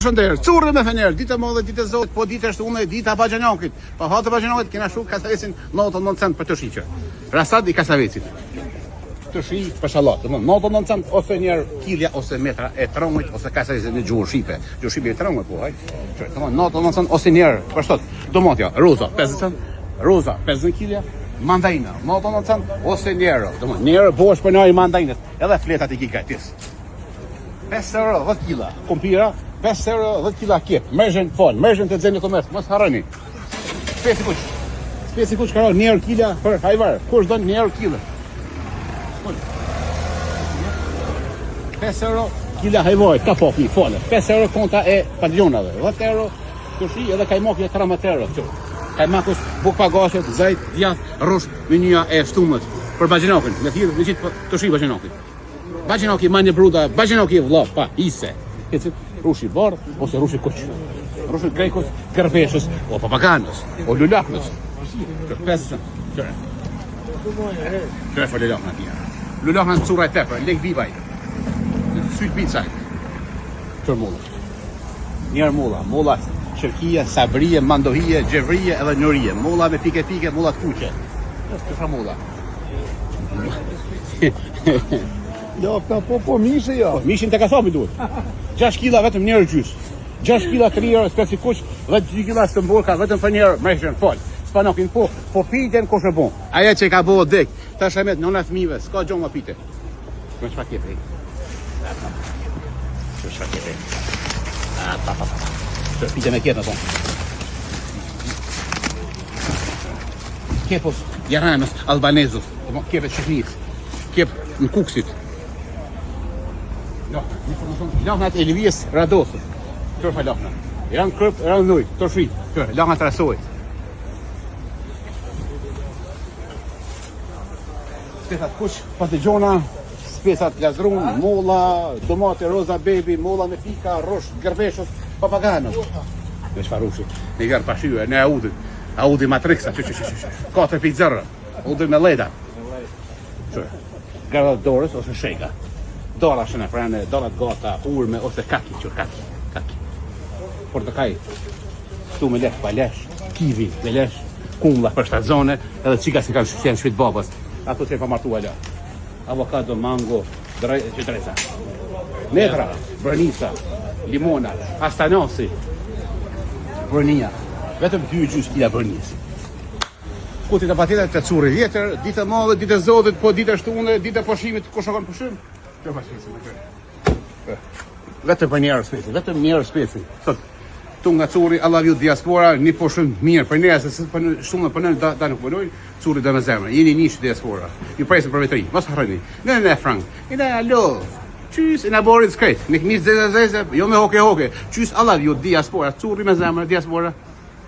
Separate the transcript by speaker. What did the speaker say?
Speaker 1: Shënder, currë me fener, ditë e modhe, ditë e zotit, po ditë është unë, dita Bagjanokit. Pa hatë Bagjanokit, kena shu Kasavecin 99 cent për të shiqe. Rasad i Kasavecit. Të shi për shalat, 99 cent ose njerë kilja ose metra e trongit ose Kasavecin në gjuhë shipe. Gjuhë shipe e trongit, po, haj. 99 cent ose njerë, për shtot, domotja, roza, 50 cent, roza, 50 kilja, mandajna, 99 cent ose njerë, njerë bosh për njëri mandajnës, edhe fletat i gigatis. 5 euro, 10 kila, kumpira, 5 euro, 10 kila kjep, mërgjën të dzeni komerc, mos harani. Spesi kuq karo, njerë kila për hajvar, kush do njerë kila. 5 euro, kila hajvar, ka poki, fole. 5 euro konta e padjonave, 10 euro, kërshi edhe kajmoki e 13 euro. Kajmakus, buk pagashet, zajt, djath, rush, minja e shtumët. Për Bagjanokën, me thirë, me qitë të shi Bagjanokit. Bagjanokë i manje bruda, Bagjanokë i vla, pa, ise. Rushi bardh, ose rushi kuq. Rushi grejkus, kërveshës, o papaganës, o lulaknës. Kërpesën, kërë për lulaknë atija. Lulaknë në cura e tepër, lek bibaj. Syt pizza. Kërë mulla. Njerë mulla, shërkia, sabrije, mandohije, gjevrije edhe njërije. Mulla me pike, mulla të kuqe. Kërë mulla.
Speaker 2: Jo, po mishe jo.
Speaker 1: Mishin të kasapi duhet. 6 kila vetëm njerë gjys. 6 kila 3 euro spesi kuq, dhe 2 kila së mborka vetëm për njerë mërshën fol. Spanokin po piten kush e bon. Aja që ka bo dek, ta shemet nëna fmive, s'ka gjonë ma pite. Me qëpa kjepe. Qëpa kjepe. Qëpa pite me kjetë në tonë. Kjepos, jaranës, albanezus, kjepet shqipnis, kjep në kuksit. Lahnat e Livijes Radosës. Kërë fa lahnat. Janë kërp, janë nuj, të shi. Kërë, lahnat rasojt. Spesat kuq, patigjona, spesat lazrun, molla, domate, roza, baby, molla me pika, rosh, gërbeshës, papaganës. Me shfarushi. Në gërë pashyve, në Audi Matrixa, 4.0. Audi me leda. Gërë dorës ose shega. Dora shënë e prane, dorat gata, urme, ose kaki. Portokaj, tu me lesh pa lesh, kivi me lesh, kumla për shtazone, edhe qika si kanë qenë shpit babas, ato që e pa martu ala. Avokado, mango, qëtreza. Medra, brënisa, limona, astanosi, brënia, vetëm 2 gjys kila brënis. Kuti të patita të curri vjetër, ditë e madhe, ditë e zotit, po ditë e shtune, ditë e poshimit, ku shokon pushim? Vetëm për njerë spesi, vetëm njerë spesi. Tu nga curi, Allah vju diaspora, një po shumë mirë, për njerë, se shumë për nënë da nuk përnojnë, curi dhe me zemrë, jeni nishë diaspora, ju presë për vetëri, mos harëni, në frank, në alo, qys, në borit skret, në këmis zeze, jo me hoke, qys Allah vju diaspora, curi me zemrë, diaspora.